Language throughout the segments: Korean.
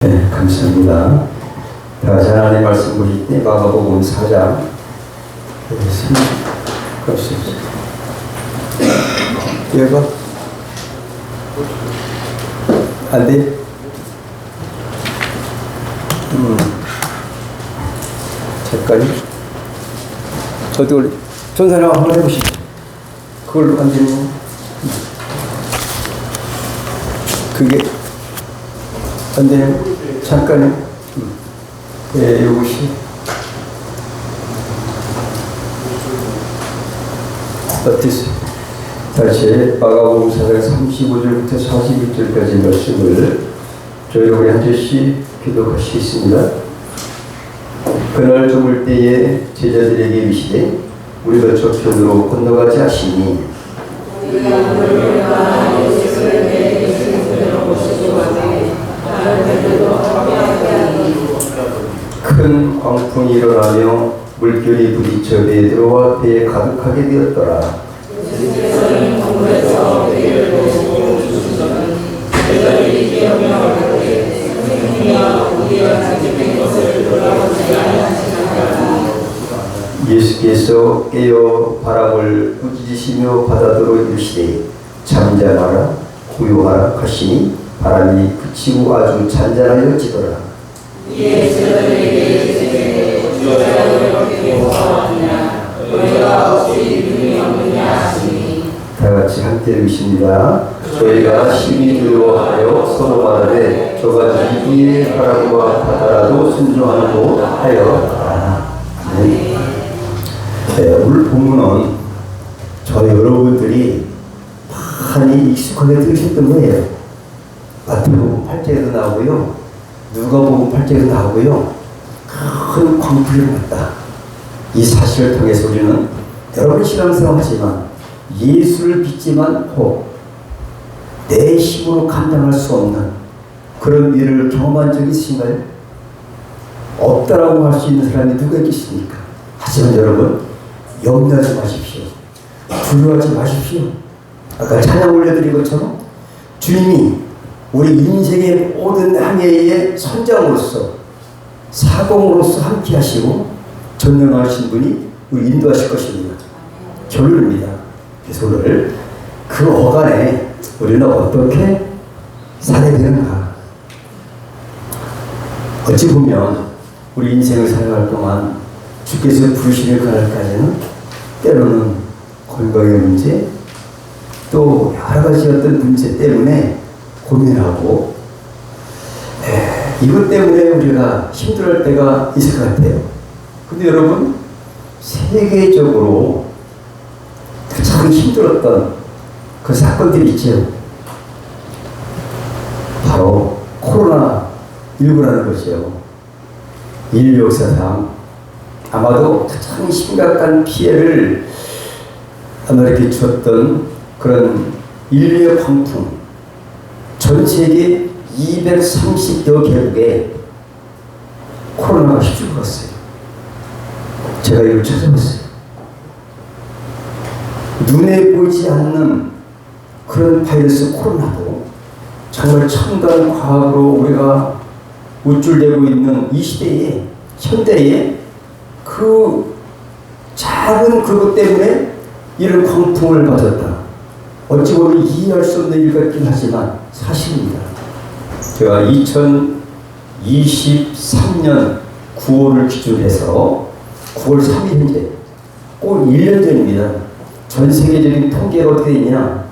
네, 감사합니다. 자, 하나님의 말씀 보실 때 마가복음 4장 얘가 안 돼? 잠깐 어디 올리? 전사님 한번 해보시죠. 그걸 안 되면 그게 안 돼요. 잠깐요. 예, 이것이 어땠어요? 다시 마가복음 4장 35절부터 41절까지 말씀을 저희 우리 한 절씩 기도하시겠습니다. 그날 저물 때에 제자들에게 이르시되 우리가 저편으로 건너가지 하시니 큰 광풍이 일어나며 물결이 부딪혀 배에 들어와 배에 가득하게 되었더라. 예수께서 깨어 바람을 꾸짖으시며 바다더러 이르시되 잠잠하라 고요하라 하시니 바람이 그치고 아주 잔잔하여지더라. 다같이 함께 읽으십니다. 저희가 심히 두려워하여 서로 말하되 저가 이기의 바람과 바다라도 순종하고 하여. 네, 오늘 본문은 저 여러분들이 많이 익숙하게 들으셨던 거예요. 마태복음 8장에도 나오고요, 누가복음 8장에도 나오고요. 큰 광풍이 났다. 이 사실을 통해서 우리는 여러분 신앙생활하지만 예수를 믿지만 내 힘으로 감당할 수 없는 그런 일을 경험한 적이 있으신가요? 없다라고 할 수 있는 사람이 누가 있겠습니까? 하지만 여러분 염려하지 마십시오. 두려워하지 마십시오. 아까 찬양 올려드린 것처럼 주님이 우리 인생의 모든 항해의 선장으로서 사공으로서 함께 하시고 전능하신 분이 우리 인도하실 것입니다. 결론입니다. 그래서 오늘 그 어간에 우리는 어떻게 살아야 되는가? 어찌 보면 우리 인생을 살아갈 동안 주께서 부르시는 그날까지는 때로는 건강의 문제, 또 여러 가지 어떤 문제 때문에 고민하고 이것 때문에 우리가 힘들어할 때가 있을 것 같아요. 근데 여러분 세계적으로 가장 힘들었던 그 사건들이 있죠. 바로 코로나19라는 것이요. 인류 역사상 아마도 가장 심각한 피해를 아메리카에 주었던 그런 인류의 광풍, 전 세계 230여 개국에 코로나가 휩쓸었어요. 제가 이걸 찾아봤어요. 눈에 보이지 않는 그런 바이러스 코로나도 정말 첨단 과학으로 우리가 우쭐대고 있는 이 시대에, 현대에 그 작은 그것 때문에 이런 광풍을 맞았다. 어찌 보면 이해할 수 없는 일 같긴 하지만 사실입니다. 제가 2023년 9월을 기준해서 9월 3일 현재 꼭 1년 전입니다. 전 세계적인 통계가 어떻게 되냐?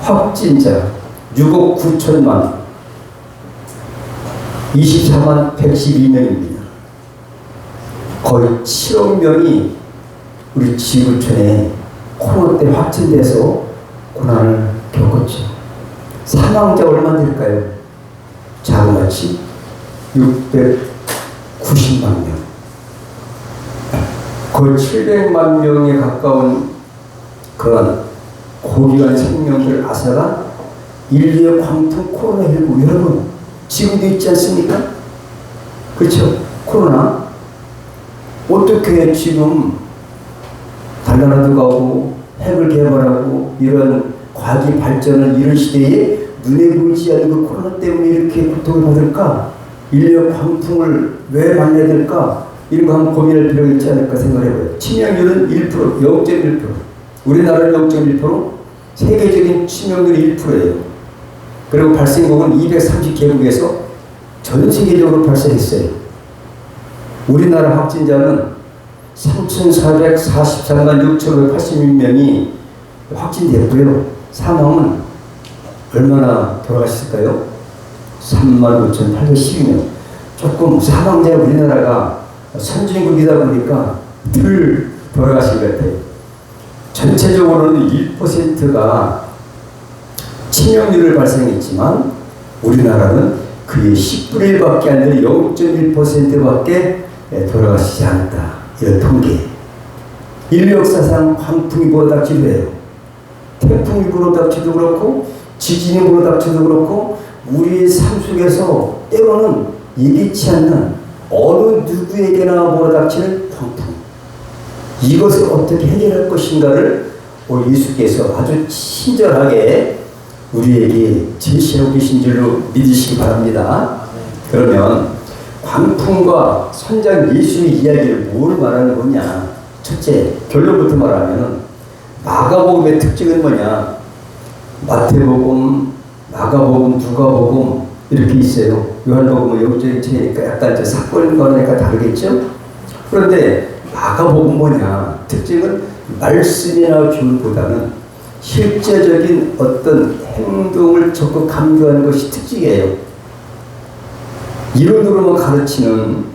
확진자 6억 9천만 24만 112명입니다. 거의 7억 명이 우리 지구촌에 코로나 때문에 확진돼서 고난을 겪었죠. 사망자 얼마 될까요? 자그마치 690만 명. 거의 700만 명에 가까운 그런 고귀한 생명들 앗아간 인류의 광풍 코로나19. 여러분 지금도 있지 않습니까? 그렇죠? 코로나 어떻게 지금 달나라도 가고 핵을 개발하고 이런 과기 발전을 이런 시대에 눈에 보이지 않는 그 코로나 때문에 이렇게 고통을 받을까? 인력 광풍을 왜 만나야 될까? 이런 거 한번 고민할 필요가 있지 않을까 생각해봐요. 치명률은 1%, 0.1%. 우리나라는 0.1%, 세계적인 치명률이 1%예요. 그리고 발생국은 230개국에서 전 세계적으로 발생했어요. 우리나라 확진자는 3,443만 6,586명이 확진됐고요. 사망은 얼마나 돌아가셨을까요? 35,812명. 조금 사망자 우리나라가 선진국이다 보니까 덜 돌아가신 것 같아요. 전체적으로는 1%가 치명률을 발생했지만 우리나라는 그의 10분의 1밖에 안 되는 0.1%밖에 돌아가시지 않았다. 이런 통계. 인류 역사상 광풍이 불어닥치도 해요. 태풍이 불어닥치도 그렇고 지진이 불어닥치도 그렇고 우리의 삶 속에서 때로는 예기치 않는 어느 누구에게나 불어닥치는 광풍. 이것을 어떻게 해결할 것인가를 오늘 예수께서 아주 친절하게 우리에게 제시하고 계신 줄로 믿으시기 바랍니다. 그러면 광풍과 선장 예수의 이야기를 뭘 말하는 거냐? 첫째, 결론부터 말하면 마가복음의 특징은 뭐냐? 마태복음, 마가복음, 누가복음 이렇게 있어요. 요한복음은 영적인 체니까 약간 저 사건과는 다르겠죠? 그런데 마가복음 뭐냐? 특징은 말씀이나 교훈보다는 실제적인 어떤 행동을 적극 강조하는 것이 특징이에요. 이론으로만 가르치는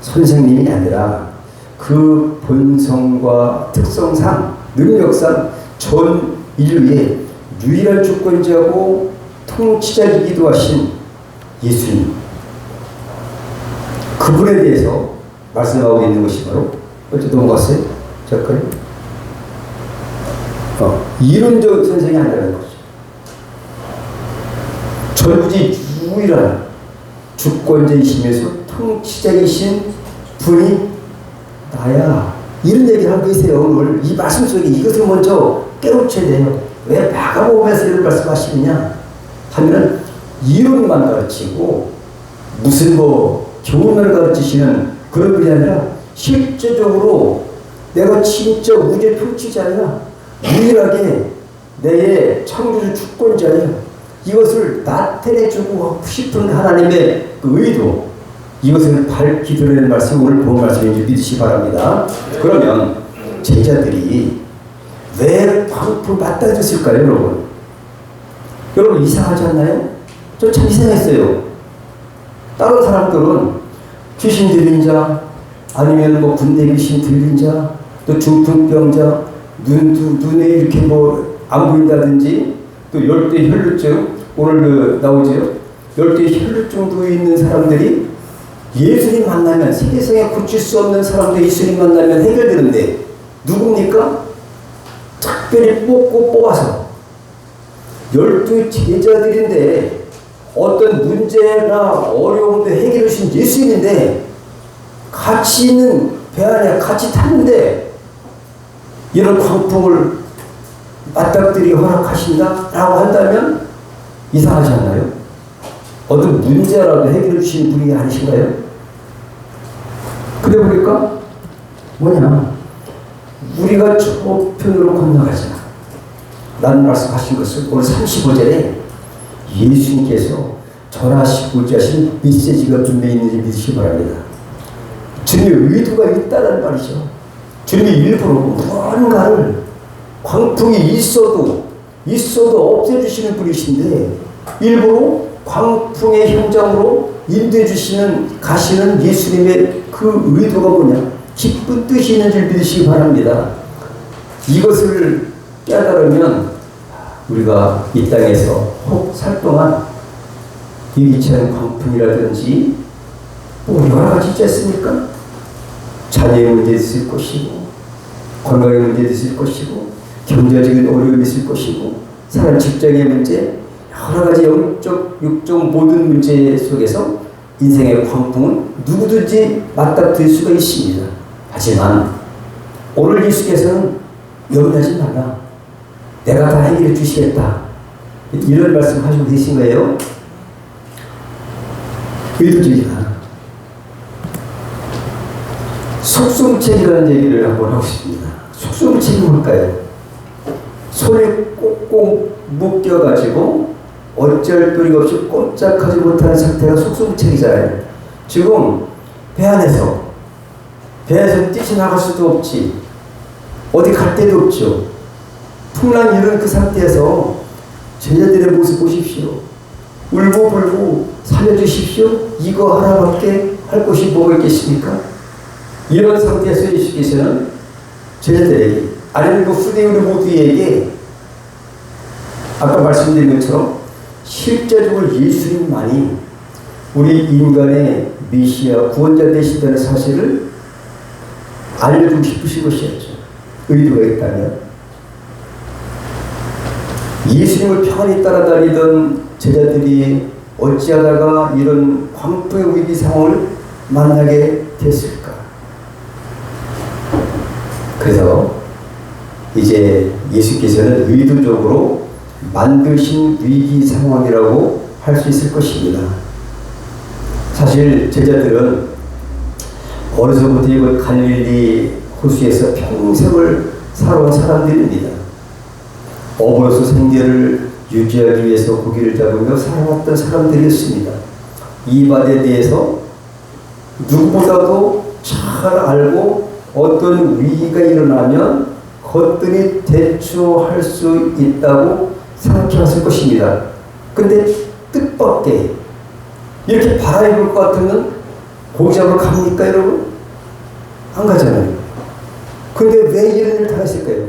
선생님이 아니라 그 본성과 특성상, 능력상 전 인류의 유일한 주권자고 통치자이기도 하신 예수님. 그분에 대해서 말씀하고 있는 것이 바로 어째 넘어갔어요? 잠깐. 이론적 선생이 아니라는 거죠. 전부지 유일한 주권자이시면서 통치자이신 분이 나야. 이런 얘기를 하고 계세요. 오늘 이 말씀 속에 이것을 먼저 깨우쳐야 돼요. 왜 마가복음에서 이런 말씀하시느냐 하면은 이론만 가르치고 무슨 교훈을 가르치시는 그런 분이 아니라 실제적으로 내가 진짜 우주의 통치자야. 유일하게 내 창조주 주권자야. 이것을 나타내주고 싶은 하나님의 그 의도, 이것을 밝히 드러내는 말씀, 오늘 본 말씀인지 믿으시기 바랍니다. 그러면 제자들이 왜 광풍을 맞닥뜨렸을까요, 여러분? 여러분 이상하지 않나요? 저 참 이상했어요. 다른 사람들은 귀신 들린 자, 아니면 군대 귀신 들린 자, 또 중풍병자, 눈에 이렇게 안 보인다든지, 또 열대 혈루증, 오늘 나오죠. 열대 혈루증도 있는 사람들이 예수님 만나면, 세상에 고칠 수 없는 사람도 예수님 만나면 해결되는데 누굽니까? 특별히 뽑아서 12 제자들인데 어떤 문제나 어려움도 해결해 주신 예수님인데 같이 있는 배 안에 같이 탔는데 이런 광풍을 맞닥뜨리게 허락하신다? 라고 한다면 이상하지 않나요? 어떤 문제라도 해결해 주신 분이 아니신가요? 그래 보니까 뭐냐? 우리가 저편으로 건너가자. 라는 말씀하신 것을 오늘 35절에 예수님께서 전하시고자 하신 메시지가 분명히 있는지 믿으시기 바랍니다. 주님의 의도가 있다는 말이죠. 주님이 일부러 무언가를 광풍이 있어도 없애주시는 분이신데 일부러 광풍의 현장으로 인도해 가시는 예수님의 그 의도가 뭐냐? 기쁜 뜻이 있는 줄 믿으시기 바랍니다. 이것을 깨달으면 우리가 이 땅에서 혹 살 동안 예기치 않은 광풍이라든지 여러 가지 있지 않습니까? 자녀의 문제도 있을 것이고, 건강의 문제도 있을 것이고, 경제적인 어려움이 있을 것이고, 사람 직장의 문제, 여러 가지 영적, 육적 모든 문제 속에서 인생의 광풍은 누구든지 맞닥뜨릴 수가 있습니다. 하지만 오늘 예수께서는 염려하지 말라. 내가 다 해결해 주시겠다. 이런 말씀 하시고 계신 거예요. 의도적이다. 속성책이라는 얘기를 한번 하고 싶습니다. 속성책이 뭘까요? 손에 꼭꼭 묶여가지고 어쩔 도리가 없이 꼼짝하지 못하는 상태가 속성책이잖아요. 지금 배에서 뛰쳐나갈 수도 없지, 어디 갈 데도 없죠. 풍랑 이런 그 상태에서 제자들의 모습 보십시오. 울고 불고 살려주십시오. 이거 하나밖에 할 것이 뭐가 있겠습니까? 이런 상태에서 예수께서는 제자들에게, 아니면 그 후대 우리 모두에게 아까 말씀드린 것처럼 실제적으로 예수님만이 우리 인간의 메시아 구원자 되신다는 사실을 알려주고 싶으신 것이었죠. 의도가 있다면. 예수님을 평안히 따라다니던 제자들이 어찌하다가 이런 광풍의 위기 상황을 만나게 됐을까? 그래서 이제 예수께서는 의도적으로 만드신 위기 상황이라고 할 수 있을 것입니다. 사실 제자들은 어려서부터 이곳 갈릴리 호수에서 평생을 살아온 사람들입니다. 어부로서 생계를 유지하기 위해서 고기를 잡으며 살아왔던 사람들이었습니다. 이 바다에 대해서 누구보다도 잘 알고 어떤 위기가 일어나면 거뜬히 대처할 수 있다고 생각했을 것입니다. 근데 뜻밖의 이렇게 바람이 불 것 같으면 고기 잡으러 갑니까, 여러분? 안 가잖아요. 근데 왜 이런 일을 당했을까요?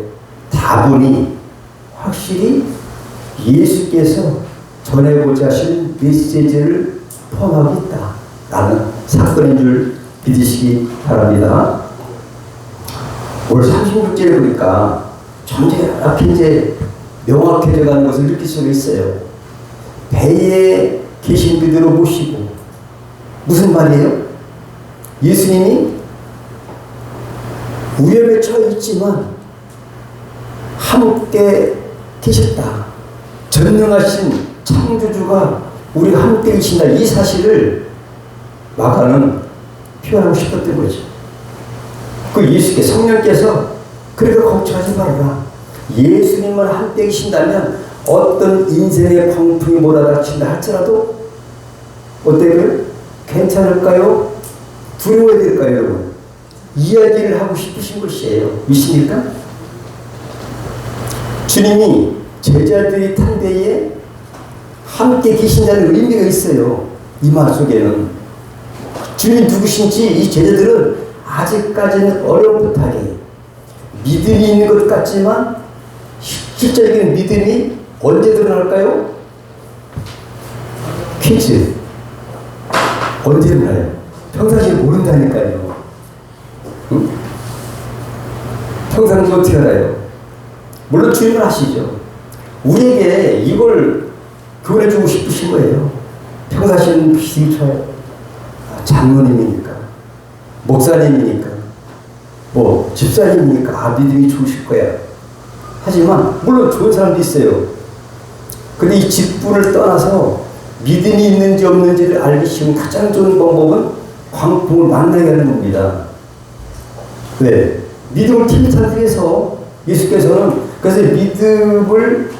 다분히 확실히 예수께서 전해고자 하신 메시지를 포함하고 있다라는 사건인 줄 믿으시기 바랍니다. 오늘 36절에 보니까 점점 이제 명확해져 가는 것을 느낄 수가 있어요. 배에 계신 그대로 모시고, 무슨 말이에요? 예수님이 위험에 처해 있지만 함께 계셨다. 전능하신 창조주가 우리가 함께 계신다. 이 사실을 마가는 표현하고 싶었던 거죠. 그 예수께 성령께서 그러니까 걱정하지 말아라. 예수님만 함께 계신다면 어떤 인생의 광풍이 몰아닥친다 할지라도 어때요? 괜찮을까요? 두려워야 될까요, 여러분? 이야기를 하고 싶으신 것이에요. 믿습니까? 주님이 제자들이 탄 데에 함께 계신다는 의미가 있어요. 이 말 속에는 주님이 누구신지 이 제자들은 아직까지는 어렴풋하게 믿음이 있는 것 같지만 실질적인 믿음이 언제 드러날까요? 퀴즈. 언제 드러나요? 평상시에 모른다니까요. 응? 평상시에 어떻게 알아요? 물론 주님은 아시죠. 우리에게 이걸 교훈해주고 싶으신 거예요. 평상시에는 믿음이 좋아요. 장로님이니까, 목사님이니까, 뭐 집사님이니까 믿음이 좋으실 거야. 하지만 물론 좋은 사람도 있어요. 근데 이 직분을 떠나서 믿음이 있는지 없는지를 알기 쉬운 가장 좋은 방법은 광풍을 만나게 하는 겁니다. 왜? 믿음을 팀타기 위해서 예수께서는 그래서 믿음을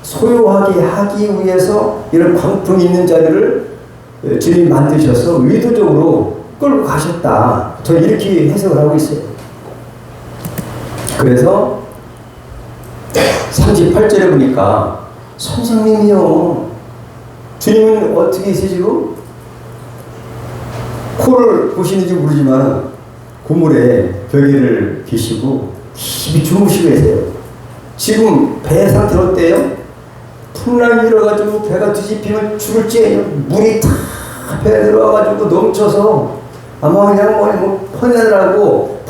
소유하게 하기 위해서 이런 광풍이 있는 자리를 주님이 만드셔서 의도적으로 끌고 가셨다. 저는 이렇게 해석을 하고 있어요. 그래서 38절에 보니까 선생님이요. 주님은 어떻게 있으시고 코를 보시는지 모르지만 고물에 벽에를 계시고 깊이 주무시고 계세요. 지금 배 상태 어때요? 풍랑이 일어가지고 배가 뒤집히면 죽을지 물이 다 배에 들어와가지고 넘쳐서 아마 그냥 뭐 퍼내라고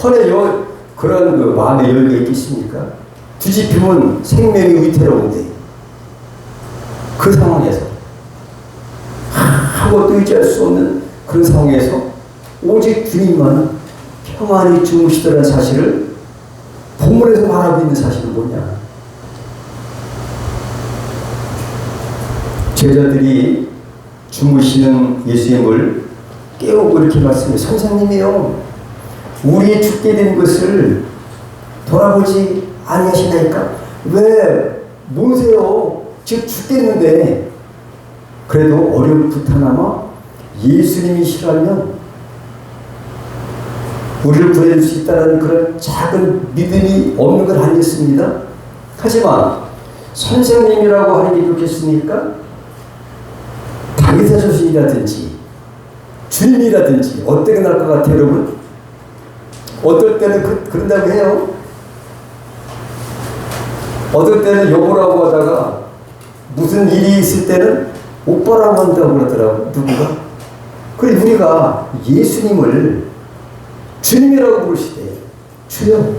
그런 그 마음의 여유가 있겠습니까? 뒤집히면 생명이 위태로운데 그 상황에서 아무것도 의지할 수 없는 그런 상황에서 오직 주님만 평안히 주무시더라는 사실을 본문에서 말하고 있는 사실은 뭐냐? 제자들이 주무시는 예수님을 깨우고 이렇게 말씀해요. 선생님이요, 우리 죽게 된 것을 돌아보지 아니하시나이까? 왜 모세요? 지금 죽겠는데. 그래도 어렴풋하나마 예수님이 싫어하면 우리를 구해줄 수 있다는 그런 작은 믿음이 없는 건 아니었습니다. 하지만 선생님이라고 하는 게 좋겠습니까? 당의사 조신이라든지 주님이라든지 어떻게 날 것 같아요, 여러분? 어떨 때는 그런다고 해요. 어떨 때는 여보라고 하다가 무슨 일이 있을 때는 오빠라고 한다고 그러더라고, 누구가. 그래, 우리가 예수님을 주님이라고 부르시대. 주여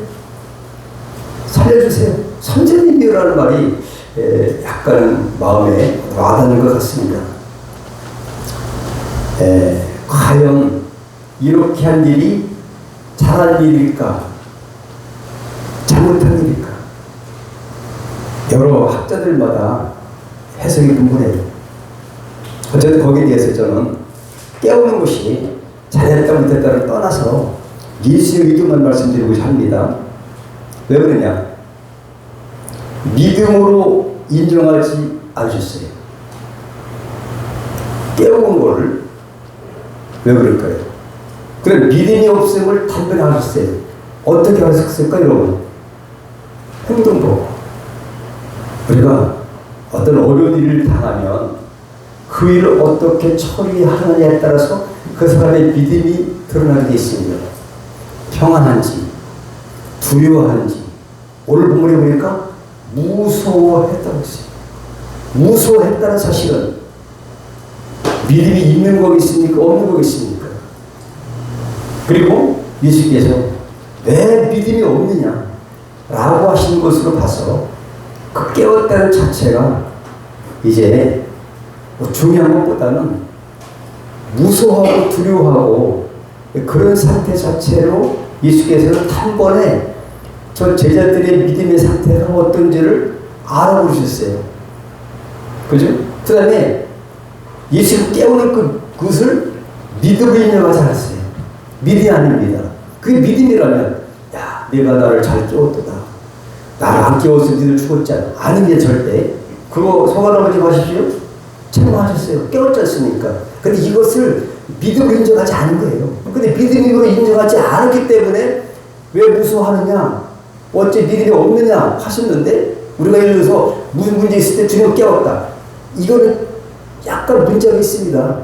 살려주세요, 선생님이라는 말이 약간 마음에 와닿는 것 같습니다. 과연 이렇게 한 일이 잘한 일일까, 잘못한 일일까? 여러 학자들마다 해석이 분분해요. 어쨌든 거기에 대해서 저는 깨우는 것이 잘했다 못했다를 떠나서 예수의 의도만 말씀드리고 합니다. 왜 그러냐? 믿음으로 인정하지 않으셨어요. 깨우는 거를. 왜 그럴까요? 그런 믿음이 없음을 단변하셨어요. 어떻게 하셨을까요, 여러분? 행동도. 우리가 어떤 어려운 일을 당하면 그 일을 어떻게 처리하느냐에 따라서 그 사람의 믿음이 드러나게 있습니다. 평안한지 두려워한지. 오늘 본문에 보니까 무서워했다고 했어요. 무서워했다는 사실은 믿음이 있는 거겠습니까? 없는 거겠습니까? 그리고 예수께서 왜 믿음이 없느냐 라고 하신 것으로 봐서 그 깨웠다는 자체가 이제 뭐 중요한 것보다는 무서워하고 두려워하고 그런 상태 자체로 예수께서는 단번에 저 제자들의 믿음의 상태가 어떤지를 알아보셨어요. 그죠? 그 다음에 예수를 깨우는 그것을 믿음으로 인정하지 않았어요. 믿음이 아닙니다. 그게 믿음이라면, 야, 내가 나를 잘 깨웠도다. 나를 안 깨워서 니들 죽었지 않아. 아는 게 절대. 그거 소관하지 마십시오. 책망하셨어요. 깨웠지 않습니까? 근데 이것을 믿음으로 인정하지 않은 거예요. 근데 믿음으로 인정하지 않았기 때문에 왜 무서워하느냐, 어째 믿음이 없느냐 하셨는데, 우리가 예를 들어서 무슨 문제 있을 때 주님 깨웠다. 이거는 약간 문제가 있습니다.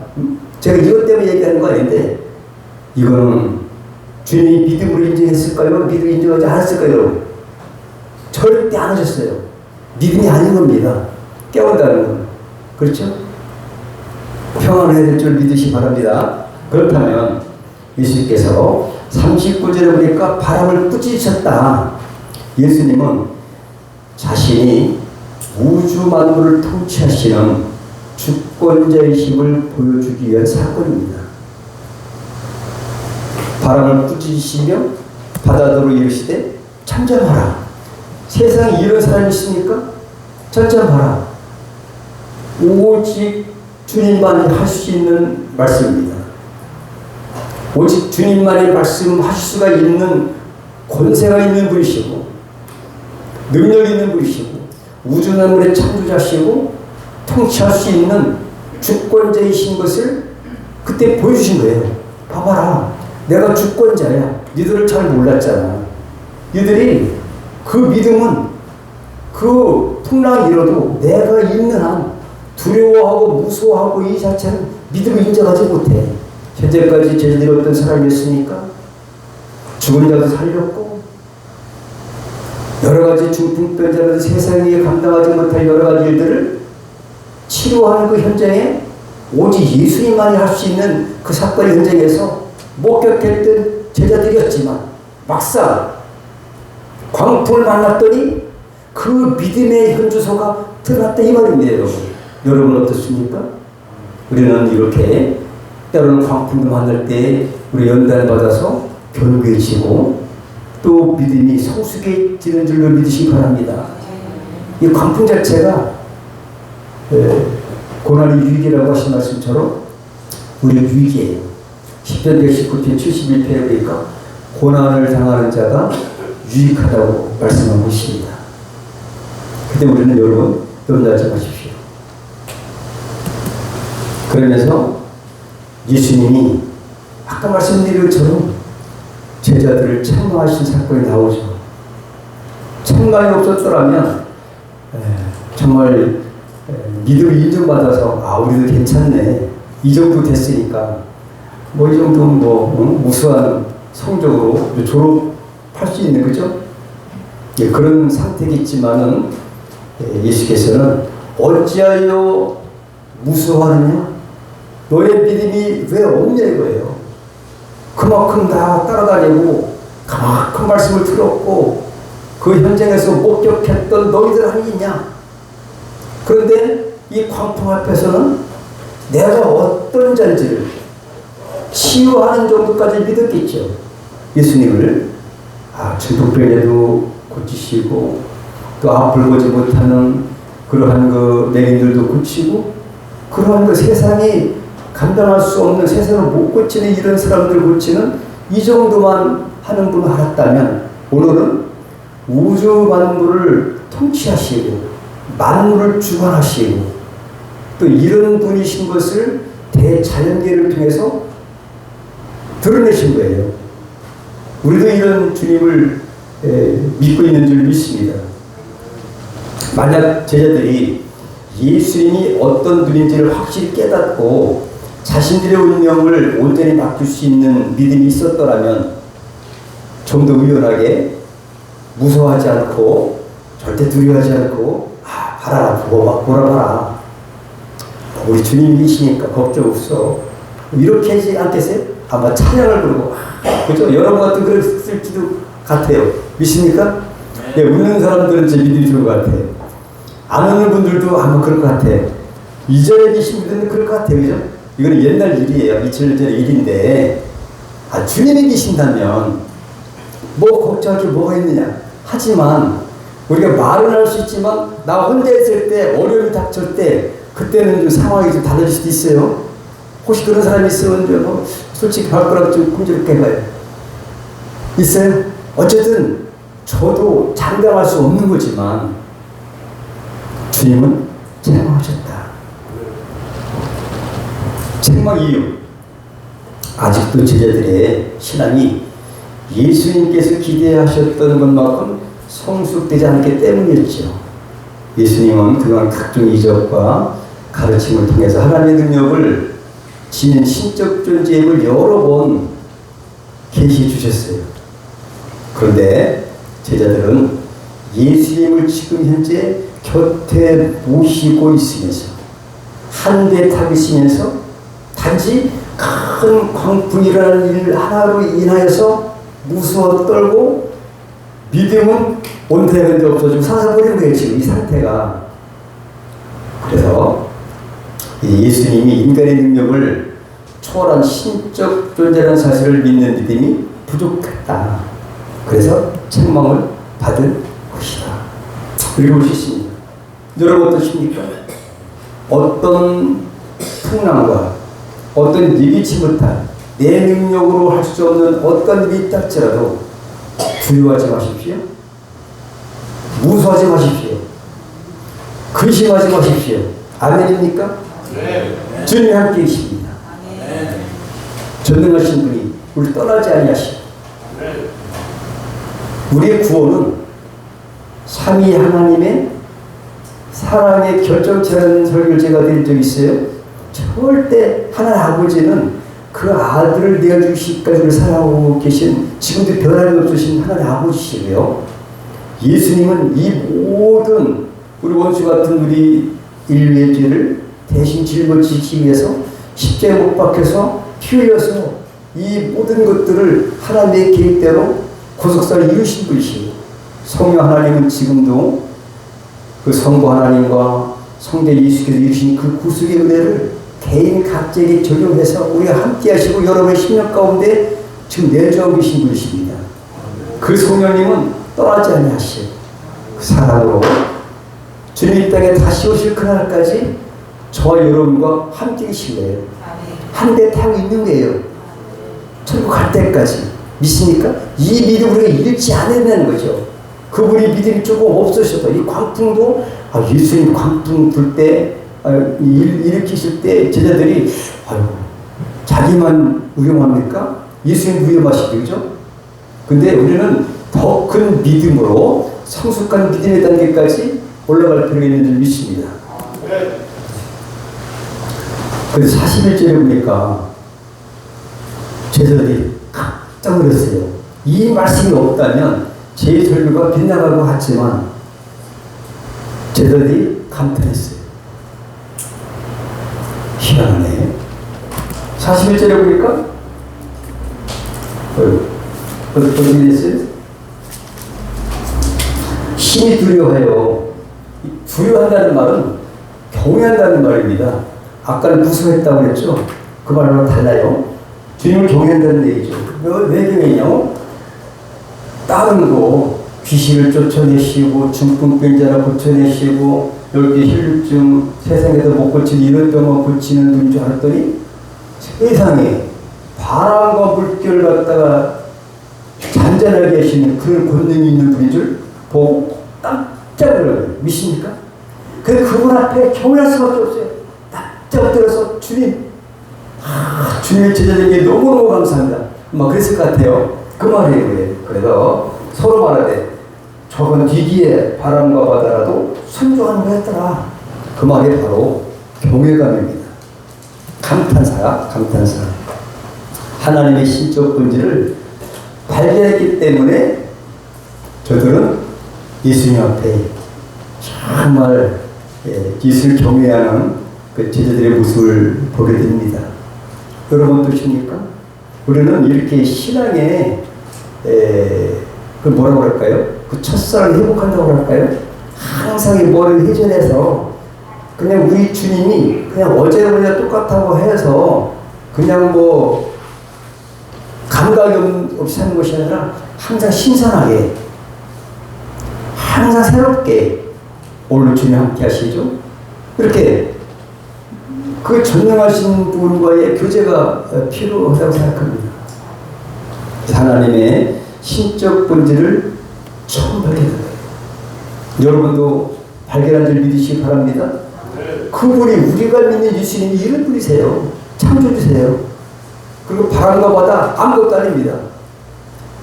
제가 이것 때문에 얘기하는 거 아닌데, 이거는 주님이 믿음으로 인정했을까요? 믿음으로 인정하지 않았을까요? 절대 안 하셨어요. 믿음이 아닌 겁니다. 깨운다는 건. 그렇죠? 평안해야 될 줄 믿으시 바랍니다. 그렇다면 예수님께서 39절에 보니까 바람을 꾸짖으셨다. 예수님은 자신이 우주 만물을 통치하시는 주권자의심을 보여주기 위한 사건입니다. 바람을 꾸짖으시며 바다도로 이르시되 잠잠하라. 세상에 이런 사람이 있습니까? 잠잠하라. 오직 주님만이 할 수 있는 말씀입니다. 오직 주님만이 말씀하실 수가 있는 권세가 있는 분이시고 능력 있는 분이시고 우주 만물의 창조자시고 통치할 수 있는 주권자이신 것을 그때 보여주신 거예요. 봐봐라, 내가 주권자야. 니들을 잘 몰랐잖아. 니들이 그 믿음은 그 풍랑이 일어도 내가 있는 한 두려워하고 무서워하고 이 자체는 믿음을 인정하지 못해. 현재까지 제자들이 어떤 사람이었습니까? 죽은 자도 살렸고 여러 가지 중풍병자라도 세상에 감당하지 못할 여러 가지 일들을 치료하는 그 현장에 오직 예수님만이 할 수 있는 그 사건의 현장에서 목격했던 제자들이었지만 막상 광풍을 만났더니 그 믿음의 현주소가 드러났다 이 말입니다. 여러분 어떻습니까? 우리는 이렇게 때로는 광풍도 만날 때 우리 연단받아서 견고해지고 또 믿음이 성숙해지는 줄로 믿으시기 바랍니다. 이 광풍 자체가 고난이 유익이라고 하신 말씀처럼 우리 유익이에요. 10편 119편 71편에 보니까 고난을 당하는 자가 유익하다고 말씀하고 있습니다. 그때 우리는 여러분 염려하지 마십시오. 그러면서 예수님이 아까 말씀드린 것처럼 제자들을 책망하신 사건이 나오죠. 책망이 없었더라면 정말 믿음을 인정받아서 우리도 괜찮네, 이 정도 됐으니까 뭐 이 정도는 무수한 성적으로 졸업할 수 있는 거죠. 그런 상태겠지만은 예수께서는 어찌하여 무수하느냐, 너의 믿음이 왜 없냐 이거예요. 그만큼 다 따라다니고 그만큼 말씀을 들었고 그 현장에서 목격했던 너희들 아니냐. 그런데 이 광풍 앞에서는 내가 어떤 자인지를 치유하는 정도까지 믿었겠죠. 예수님을 중독병에도 고치시고 또 앞을 보지 못하는 그러한 그 맹인들도 고치고 그러한 세상이 감당할 수 없는, 세상을 못 고치는 이런 사람들 고치는 이 정도만 하는 분을 알았다면 오늘은 우주 만물을 통치하시고 만물을 주관하시고 또 이런 분이신 것을 대자연계를 통해서 드러내신 거예요. 우리도 이런 주님을 믿고 있는 줄 믿습니다. 만약 제자들이 예수님이 어떤 분인지를 확실히 깨닫고 자신들의 운명을 온전히 바꿀 수 있는 믿음이 있었더라면 좀 더 유연하게 무서워하지 않고 절대 두려워하지 않고 봐라, 보라 봐라, 우리 주님이 계시니까 걱정 없어, 이렇게 하지 않겠어요? 아마 찬양을 부르고 그죠? 여러분 같은 그런 쓸지도 같아요. 믿습니까? 네, 웃는 사람들은 제 믿음이 좋은 것 같아요. 안 웃는 분들도 아마 그럴 것 같아요. 이전에 계신 분들은 그럴 것 같아요. 그죠? 이거는 옛날 일이에요. 2000년 전의 일인데 주님이 계신다면 뭐 걱정할 게 뭐가 있느냐. 하지만 우리가 말은 할 수 있지만 나 혼자 있을 때, 어려움이 닥칠 때 그때는 좀 상황이 좀 달라질 수도 있어요. 혹시 그런 사람이 있으면 솔직히 발가락 좀 끈질게 해봐요. 있어요? 어쨌든 저도 장담할 수 없는 거지만 주님은 책망하셨다. 책망 이유, 아직도 제자들의 신앙이 예수님께서 기대하셨던 것만큼 성숙되지 않기 때문이었죠. 예수님은 그간 각종 이적과 가르침을 통해서 하나님의 능력을 지닌 신적 존재임을 여러 번 계시해 주셨어요. 그런데 제자들은 예수님을 지금 현재 곁에 모시고 있으면서 한 배 타시면서 단지 큰 광풍이라는 일 하나로 인하여서 무서워 떨고 믿음은 온태는데 없어지고 사사버리는 거예요. 지금 이 상태가. 그래서 예수님이 인간의 능력을 초월한 신적 존재라는 사실을 믿는 믿음이 부족했다. 그래서 책망을 받은 것이다. 읽어볼 수 있습니다. 여러분 어떠십니까? 어떤 풍랑과 어떤 예기치 못한 내 능력으로 할 수 없는 어떤 일이 있다할지라도 두려워하지 마십시오. 무서워하지 마십시오. 근심하지 마십시오. 아멘입니까? 네. 주님이 함께 계십니다. 네. 전능하신 분이 우리 떠나지 아니하시고 네. 우리의 구원은 삼위 하나님의 사랑의 결정체라는 설교를 제가 드린 적이 있어요. 절대 하나님 아버지는 그 아들을 내어주시기까지 사랑하고 계신 지금도 변함이 없으신 하나님 아버지시고요. 예수님은 이 모든 우리 원수 같은 우리 인류의 죄를 대신 짊어지기 위해서 십자가에 못 박혀서 피 흘려서 이 모든 것들을 하나님의 계획대로 구속사를 이루신 분이시고, 성령 하나님은 지금도 그 성부 하나님과 성자 예수께서 이루신 그 구속의 은혜를 개인 각자에게 적용해서 우리가 함께 하시고 여러분의 심령 가운데 지금 내주하고 계신 분이십니다. 그 성령님은 떠나지 아니하시고 그 사랑으로 주님 이 땅에 다시 오실 그날까지 저와 여러분과 함께 계신 거예요. 한 대 타고 있는 거예요. 천국 갈 때까지. 믿습니까? 이 믿음을 우리가 잃지 않으려는 거죠. 그분이 믿음이 조금 없으셔도 이 광풍도 예수님 광풍 불 때 일으키실 때 제자들이 자기만 위험합니까? 예수님 위험하시죠. 그죠? 근데 우리는 더 큰 믿음으로 성숙한 믿음의 단계까지 올라갈 필요가 있는 줄 믿습니다. 그래서 41절에 보니까 제자들이 깜짝 놀랐어요. 이 말씀이 없다면 제 설교가 빗나갈 것 같지만 제자들이 감탄했어요. 희한하네. 41절에 보니까 어디 있어요? 심히 두려워해요. 두려워한다는 말은 경외한다는 말입니다. 아까는 무서워했다고 그랬죠? 그 말과 달라요. 주님을 경외한다는 얘기죠. 왜 경외냐고? 다른 거 귀신을 쫓아내시고 중풍병자를 고쳐내시고 10개 혈류증 세상에서 못 고치는 이런 병만 고치는 분인 줄 알았더니 세상에 바람과 물결을 갖다가 잔잔하게 하시는 그런 권능이 있는 분인 줄 보고 깜짝 놀라요. 믿습니까? 그분 앞에 경외할 수밖에 없어요. 깜짝 들어서 주님, 주님의 제자된 게 너무너무 감사합니다. 막 그랬을 것 같아요. 그 말이에요. 그래서 서로 말하되 저건 뒤기에 바람과 바다라도 순종하는 거였더라. 그 말이 바로 경외감입니다. 감탄사. 하나님의 신적 본질을 발견했기 때문에 저들은 예수님 앞에 정말 예수를 경외하는 그 제자들의 모습을 보게 됩니다. 여러분 어떠십니까? 우리는 이렇게 신앙에 그 뭐라고 할까요? 그 첫사랑을 회복한다고 할까요? 항상 이 머리를 회전해서 그냥 우리 주님이 그냥 어제보다 똑같다고 해서 그냥 뭐 감각이 없이 하는 것이 아니라 항상 신선하게 항상 새롭게 오늘 주님 함께 하시죠. 이렇게 그 전능하신 분과의 교제가 필요하다고 생각합니다. 하나님의 신적 본질을 처음 발견해요. 여러분도 발견한 줄 믿으시기 바랍니다. 그분이 우리가 믿는 예수님이 이런 분이세요. 창조주세요. 그리고 바람과 바다 아무것도 아닙니다.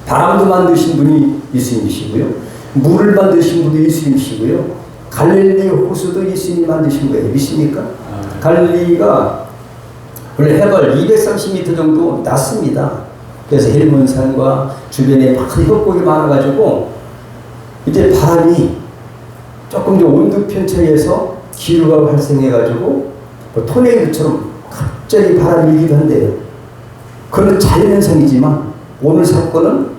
바람도 만드신 분이 예수님이시고요. 물을 만드신 분도 예수님이시고요. 갈릴리 호수도 예수님이 만드신 거예요. 믿습니까? 갈릴리가 원래 해발 230m 정도 낮습니다. 그래서 헬몬산과 주변에 막 협곡이 많아가지고 이제 바람이 조금 더 온도 편차에서 기류가 발생해가지고 뭐 토네이도처럼 갑자기 바람이 일기도 한대요. 그런 자연현상이지만 오늘 사건은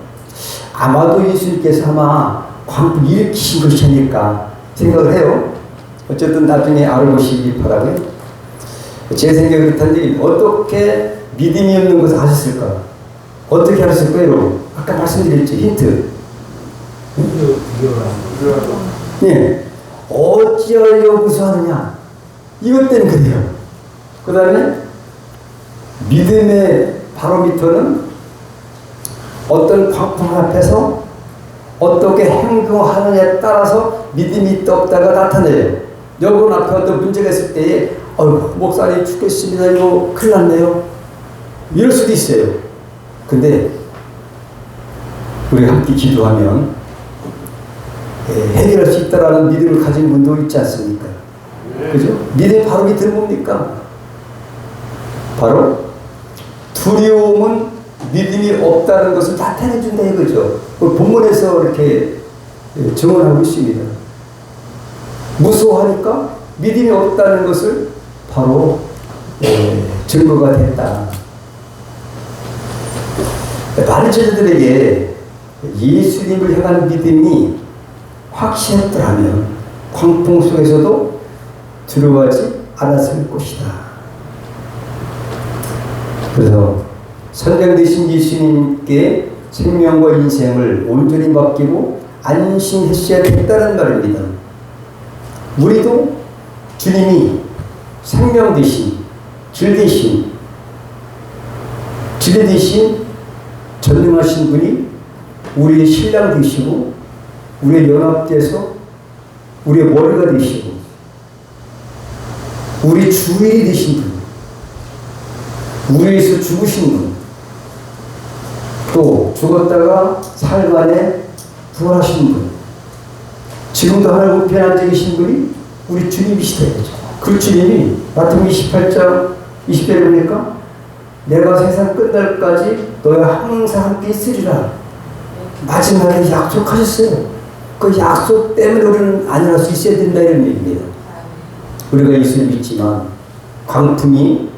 아마도 예수님께서 아마 광풍 일으키신 것이 아닐까 생각을 해요. 어쨌든 나중에 알아보시기 바라고요. 제 생각은 그렇다는데 어떻게 믿음이 없는 것을 하셨을까? 어떻게 하셨을까요, 여러분? 아까 말씀드렸죠. 힌트. 예. 어찌하려 무서워하느냐? 이것 때문에 그래요. 그 다음에 믿음의 바로미터는 어떤 광풍 앞에서 어떻게 행동하느냐에 따라서 믿음이 있다 없다가 나타내요. 여러분 앞에 어떤 문제가 있을 때에 목사님 죽겠습니다. 이거 큰일 났네요. 이럴 수도 있어요. 근데 우리가 함께 기도하면 해결할 수 있다라는 믿음을 가진 분도 있지 않습니까? 그죠? 믿음의 바로 밑에는 뭡니까? 바로 두려움은 믿음이 없다는 것을 나타내준다 이거죠. 본문에서 이렇게 증언하고 있습니다. 무서워하니까 믿음이 없다는 것을 바로 증거가 됐다. 많은 제자들에게 예수님을 향한 믿음이 확실했더라면 광풍 속에서도 두려워하지 않았을 것이다. 그래서 선장되신 예수님께 생명과 인생을 온전히 맡기고 안심했어야 됐다는 말입니다. 우리도 주님이 생명 되신, 질 되신, 진리 되신 전능하신 분이 우리의 신랑 되시고 우리의 연합돼서 우리의 머리가 되시고 우리 주인이 되신 분, 우리에서 죽으신 분, 또 죽었다가 살만에 부활하신 분, 지금도 하늘 우편에 앉아 계신 분이 우리 주님이시다. 그 주님이 마태복음 28장 20절에 보니까 내가 세상 끝날까지 너와 항상 함께 있으리라. 마지막에 약속하셨어요. 그 약속 때문에 우리는 안일할 수 있어야 된다 이런 얘기입니다. 우리가 예수를 믿지만 광풍이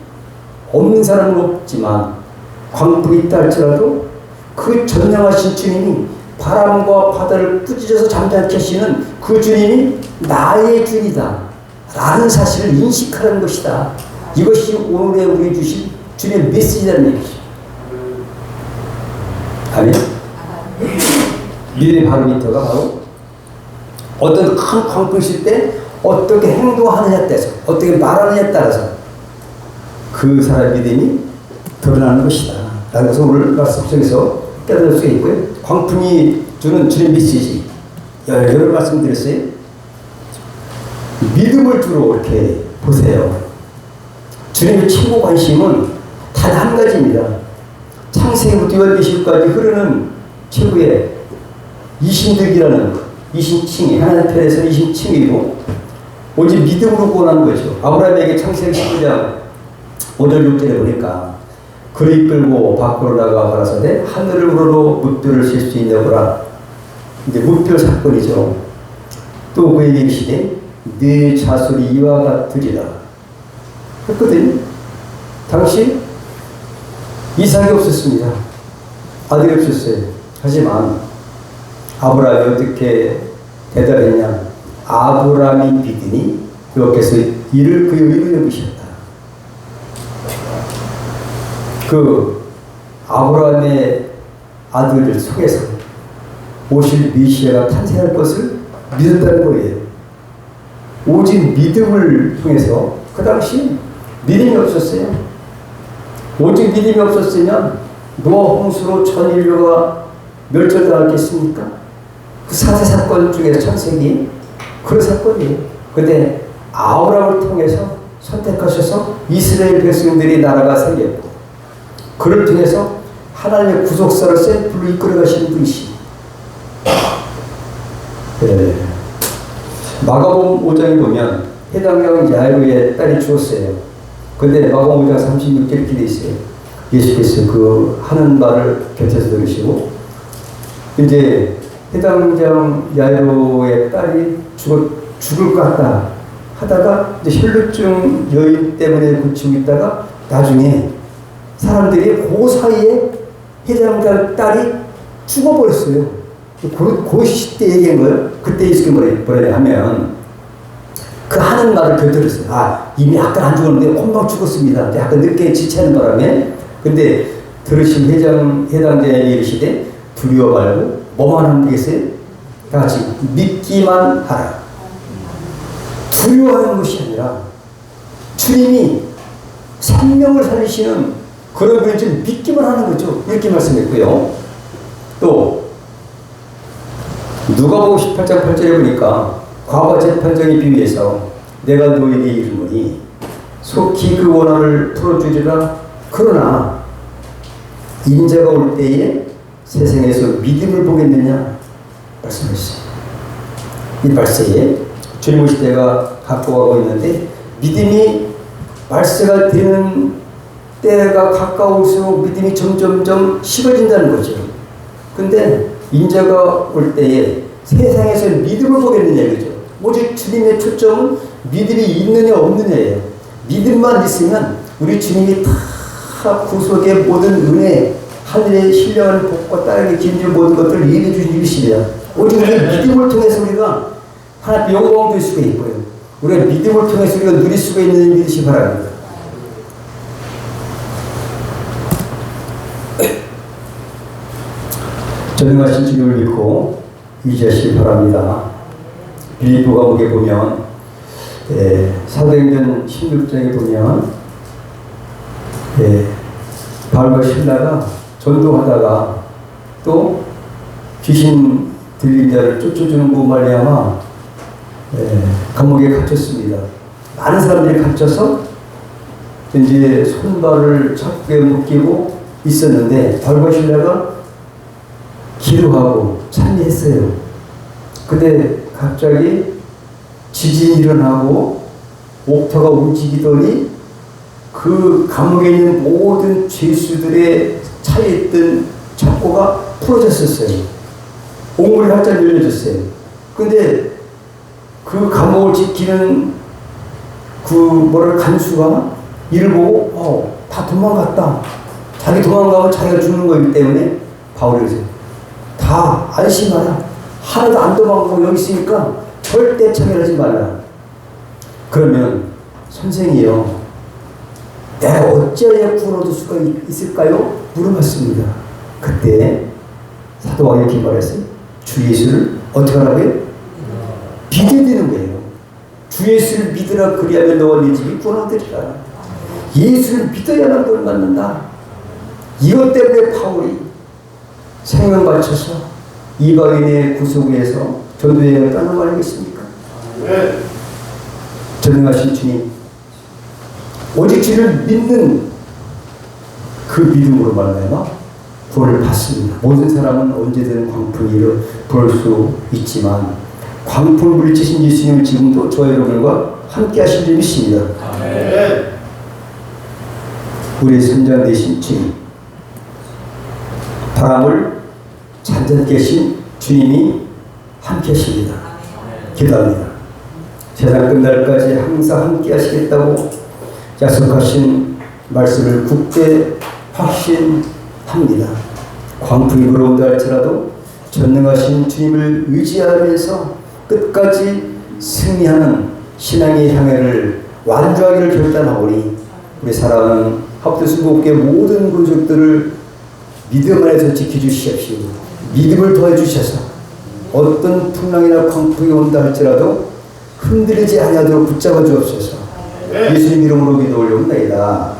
없는 사람은 없지만 광풍이 있다 할지라도 그 전능하신 주님이 바람과 바다를 꾸짖어서 잠잠케 하시는 그 주님이 나의 주님이다 라는 사실을 인식하는 것이다. 이것이 오늘의 우리 주신 주님의 메시지라는 얘기죠. 아멘. 믿음의 바로미터가 바로 어떤 큰 광풍이 있을 때 어떻게 행동하느냐에 따라서 어떻게 말하느냐에 따라서 그 사람의 믿음이 드러나는 것이다 라는 것을 오늘 말씀 속에서 깨달을 수 있고요. 광풍이 주는 주님의 메시지 여러 말씀드렸어요. 믿음을 주로 이렇게 보세요. 주님의 최고 관심은 단 한 가지입니다. 창세기부터 요한계시록까지 흐르는 최고의 이신득이라는 이신칭이 하나님 편에서 이신칭이고 오직 믿음으로 구원하는 거죠. 아브라함에게 창세기 19장 5절 6절에 보니까 그를 이끌고 밖으로 나가 가라사대 하늘을 우러러 무뼈를 셀 수 있냐고라. 이제 무뼈 사건이죠. 또 그에게 이르시되 네 자손이 이와 같으리라 했거든요. 당시 이삭이 없었습니다. 아들이 없었어요. 하지만 아브라함이 어떻게 대답했냐. 아브라함이 믿으니 여호와께서 이를 그의 의로 여기셨다. 그 아브라함의 아들을 속에서 오실 메시아가 탄생할 것을 믿었다는 거예요. 오직 믿음을 통해서 그 당시 믿음이 없었어요. 오직 믿음이 없었으면 노아 홍수로 전 인류가 멸절당했겠습니까? 그 4대 사건 중에서 창세기 그런 사건이에요. 근데 아브라함을 통해서 선택하셔서 이스라엘 백성들이 나라가 생겼고 그를 통해서 하나님의 구속사를 샘플로 이끌어 가시는 분이시죠. 네. 마가복음 5장에 보면 해당경 야이로의 딸이 죽었어요. 근데 마가복음 5장 36절 이렇게 돼 있어요. 예수께서 그 하는 말을 곁에서 들으시고 이제 해당장 야이로의 딸이 죽을 것 같다 하다가 이제 혈루증 여인 때문에 고치고 있다가 나중에 사람들이 그 사이에 해당장 딸이 죽어버렸어요. 그 시대 얘기한 거예요. 그때 예수께서 뭐라 하면 그 하는 말을 들었어요. 아, 이미 약간 안 죽었는데 금방 죽었습니다. 약간 늦게 지체하는 바람에. 근데 들으신 해당자에 이르시되 두려워 말고 뭐만 하면 되겠어요? 다 같이 믿기만 하라. 두려워하는 것이 아니라 주님이 생명을 살리시는 그런 분이 좀 믿기만 하는 거죠. 이렇게 말씀했고요. 또 누가복음 18장 8절에 보니까 과거 재판정에 비유해서 내가 너에게 이르노니 속히 그 원한을 풀어주리라. 그러나 인자가 올 때에 세상에서 믿음을 보겠느냐 말씀하셨어요. 이 말세에 주님 오실 때가 가까워가고 있는데 믿음이 말세가 되는 때가 가까울수록 믿음이 점점점 식어진다는 거죠. 근데 인자가 올 때에 세상에서 믿음을 보겠느냐 이거죠. 오직 주님의 초점은 믿음이 있느냐 없느냐예요. 믿음만 있으면 우리 주님이 다 구속의 모든 은혜, 하늘의 신령한 복과 땅의 기준 모든 것들을 예비해 주신 일이시냐. 오직 우리 믿음을 통해서 우리가 하나님 영광을 될 수가 있고요. 우리가 믿음을 통해서 우리가 누릴 수가 있는 일이시 바랍니다. 전능하신 주님을 믿고 의지하시기 바랍니다. 빌립보 감옥에 보면 사도행전 16장에 보면 바울과 실라가 전도하다가 또 귀신 들린 자를 쫓아주는 그 말미암아 감옥에 갇혔습니다. 많은 사람들이 갇혀서 이제 손발을 잡게 묶이고 있었는데 바울과 실라가 기도하고 찬미했어요. 근데 갑자기 지진이 일어나고 옥토가 움직이더니 그 감옥에 있는 모든 죄수들의 차있던 첩고가 풀어졌었어요. 옥문이 활짝 열려졌어요. 근데 그 감옥을 지키는 그 간수가 이를 보고 다 도망갔다. 자기 도망가면 자기가 죽는 거기 때문에 바울이 그러세요. 다 안심하라. 하나도 안 도망가고 여기 있으니까 절대 청결하지 말라. 그러면 선생이요, 내가 어찌하여 구원을 얻을 수가 있을까요? 물어봤습니다. 그때 사도가 이렇게 말했어요. 주 예수를 어떻게 하라고요? 믿어야 되는 거예요. 주 예수를 믿으라. 그리하면 너와 네 집이 구원하리라. 예수를 믿어야만 구원 받는다. 이것 때문에 바울이 생명 바쳐서 이방인의 구속 위해서 전도여행을 떠난 거 아니겠습니까? 네. 전능하신 주님, 오직 주를 믿는 그 믿음으로 말미암아 구원을 받습니다. 모든 사람은 언제든 광풍이 볼 수 있지만 광풍을 물리치신 예수님은 지금도 저와 여러분과 함께 하신 줄 믿습니다. 아멘. 우리의 선장 되신 주님, 바람을 잔잔케 하신 주님이 함께 하십니다. 기도합니다. 세상 끝날까지 항상 함께 하시겠다고 약속하신 말씀을 굳게 확신합니다. 광풍이 불어온다 할지라도 전능하신 주님을 의지하면서 끝까지 승리하는 신앙의 향해를 완주하기를 결단하오니 우리 사랑하는 합두순복교의 모든 군속들을 믿음 안에서 지켜주시옵시고 믿음을 더해주셔서 어떤 풍랑이나 광풍이 온다 할지라도 흔들리지 아니하도록 붙잡아 주옵소서. 예수님 이름으로 기도 올려옵나이다.